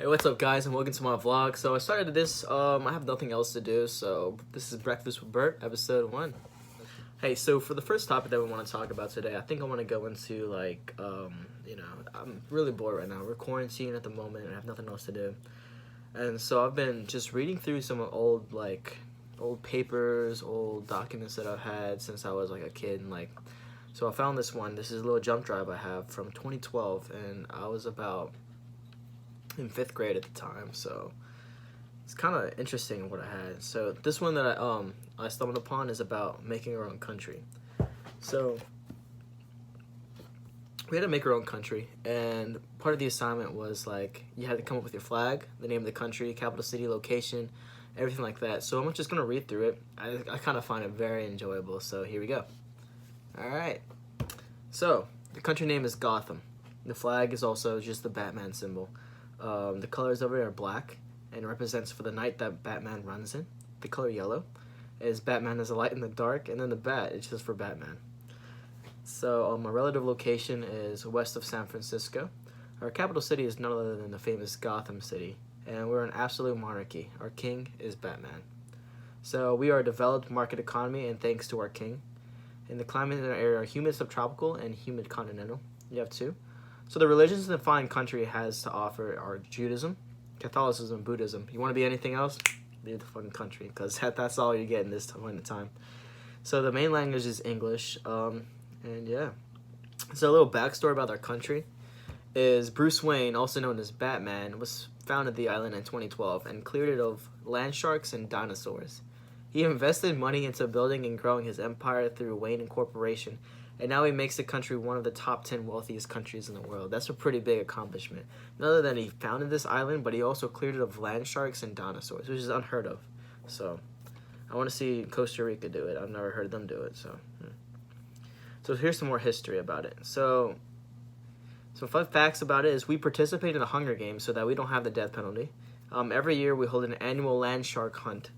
Hey, what's up, guys, and welcome to my vlog. So I started this, I have nothing else to do, so this is Breakfast with Bert, episode 1. Hey, so for the first topic that we want to talk about today, I think I want to go into, I'm really bored right now. We're quarantined at the moment, and I have nothing else to do. And so I've been just reading through some old papers, old documents that I've had since I was, a kid, and, so I found this one. This is a little jump drive I have from 2012, and I was about in 5th grade at the time, so it's kind of interesting what I had. So this one that I stumbled upon is about making our own country. So we had to make our own country, and part of the assignment was you had to come up with your flag, the name of the country, capital city, location, everything like that. So I'm just gonna read through it. I kind of find it very enjoyable, so here we go. All right, so the country name is Gotham. The flag is also just the Batman symbol. The colors over there are black and represents for the night that Batman runs in. The color yellow is Batman as a light in the dark, and then the bat is just for Batman. So my relative location is west of San Francisco. Our capital city is none other than the famous Gotham City, and we're an absolute monarchy. Our king is Batman. So we are a developed market economy, and thanks to our king. And the climate in our area are humid subtropical and humid continental. You have two. So the religions the fine country has to offer are Judaism, Catholicism, Buddhism. You want to be anything else? Leave the fucking country, because that's all you get in this point in time. So the main language is English, and yeah. So a little backstory about our country is Bruce Wayne, also known as Batman, was founded the island in 2012 and cleared it of land sharks and dinosaurs. He invested money into building and growing his empire through Wayne Incorporation, and now he makes the country one of the top 10 wealthiest countries in the world. That's a pretty big accomplishment. Not only that he founded this island, but he also cleared it of land sharks and dinosaurs, which is unheard of. So I want to see Costa Rica do it. I've never heard them do it. So here's some more history about it. So some fun facts about it is we participate in the Hunger Games so that we don't have the death penalty. Every year we hold an annual land shark hunt.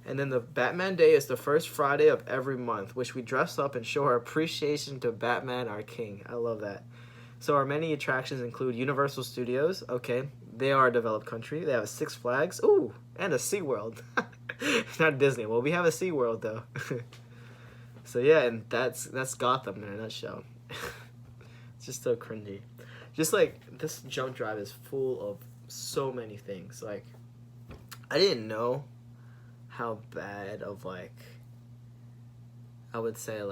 And then the Batman Day is the first Friday of every month, which we dress up and show our appreciation to Batman, our king. I love that. So our many attractions include Universal Studios. Okay, they are a developed country. They have 6 Flags. Ooh, and a SeaWorld. Not Disney. Well, we have a SeaWorld, though. So yeah, and that's Gotham in a nutshell. It's just so cringy. Just this jump drive is full of so many things. I didn't know how bad of I would say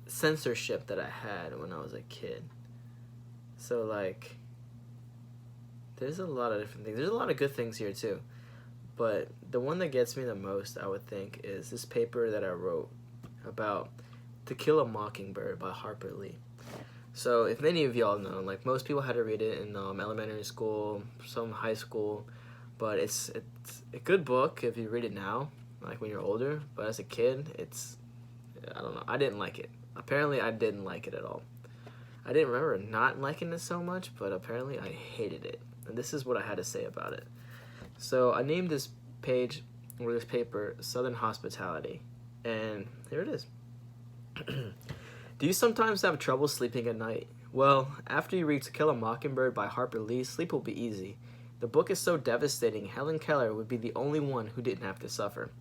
censorship that I had when I was a kid. So there's a lot of different things. There's a lot of good things here too, but the one that gets me the most, I would think, is this paper that I wrote about To Kill a Mockingbird by Harper Lee. So if many of y'all know, most people had to read it in elementary school, some high school. But it's a good book if you read it now, when you're older. But as a kid, I don't know. I didn't like it. Apparently, I didn't like it at all. I didn't remember not liking it so much, but apparently I hated it. And this is what I had to say about it. So I named this page, or this paper, Southern Hospitality. And here it is. Do you sometimes have trouble sleeping at night? Well, after you read To Kill a Mockingbird by Harper Lee, sleep will be easy. The book is so devastating, Helen Keller would be the only one who didn't have to suffer.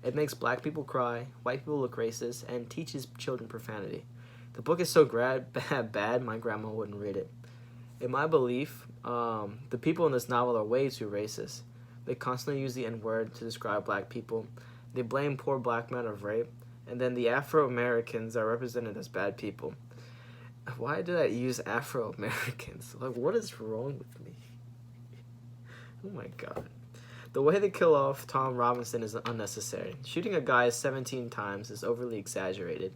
It makes black people cry, white people look racist, and teaches children profanity. The book is so bad, my grandma wouldn't read it. In my belief, the people in this novel are way too racist. They constantly use the N-word to describe black people. They blame poor black men of rape, and then the Afro-Americans are represented as bad people. Why did I use Afro-Americans? What is wrong with me? Oh my god. The way they kill off Tom Robinson is unnecessary. Shooting a guy 17 times is overly exaggerated.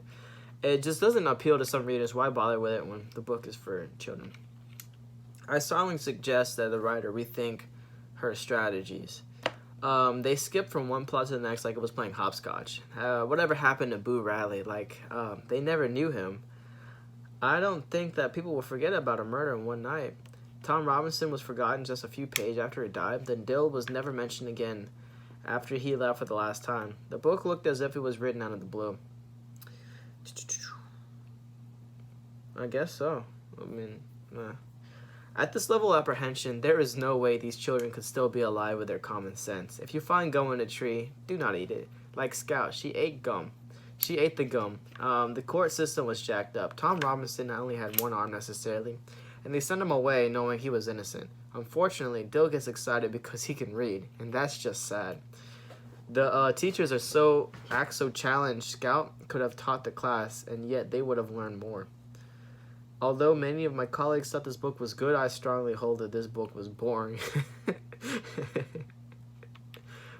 It just doesn't appeal to some readers. Why bother with it when the book is for children? I strongly suggest that the writer rethink her strategies. They skip from one plot to the next like it was playing hopscotch. Whatever happened to Boo Radley? They never knew him. I don't think that people will forget about a murder in one night. Tom Robinson was forgotten just a few pages after he died. Then Dill was never mentioned again after he left for the last time. The book looked as if it was written out of the blue. I guess so. At this level of apprehension, there is no way these children could still be alive with their common sense. If you find gum in a tree, do not eat it. Like Scout, she ate gum. She ate the gum. The court system was jacked up. Tom Robinson not only had one arm necessarily, and they sent him away knowing he was innocent. Unfortunately, Dill gets excited because he can read, and that's just sad. The teachers act so challenged. Scout could have taught the class, and yet they would have learned more. Although many of my colleagues thought this book was good, I strongly hold that this book was boring.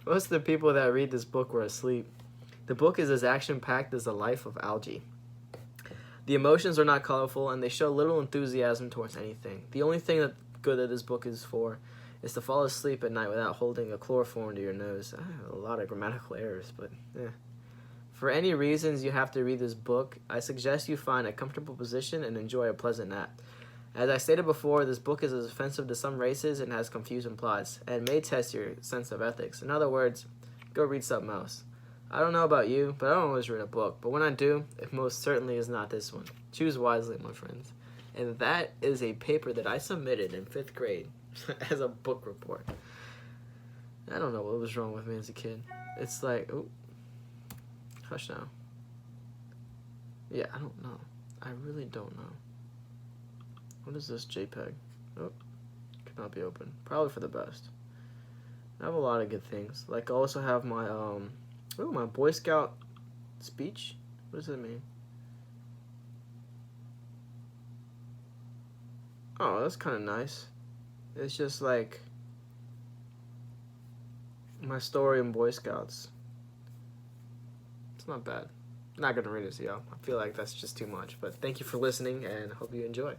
Most of the people that read this book were asleep. The book is as action-packed as the life of Algie. The emotions are not colorful, and they show little enthusiasm towards anything. The only thing good that this book is for is to fall asleep at night without holding a chloroform to your nose. I have a lot of grammatical errors, but yeah. For any reasons you have to read this book, I suggest you find a comfortable position and enjoy a pleasant nap. As I stated before, this book is as offensive to some races and has confusing plots, and may test your sense of ethics. In other words, go read something else. I don't know about you, but I don't always read a book. But when I do, it most certainly is not this one. Choose wisely, my friends. And that is a paper that I submitted in 5th grade as a book report. I don't know what was wrong with me as a kid. It's like, oh. Hush now. Yeah, I don't know. I really don't know. What is this JPEG? Oh, cannot be opened. Probably for the best. I have a lot of good things. Like I also have my my Boy Scout speech. What does that mean? Oh, that's kind of nice. It's just like my story in Boy Scouts. It's not bad. Not gonna read it to y'all. I feel like that's just too much. But thank you for listening and hope you enjoy.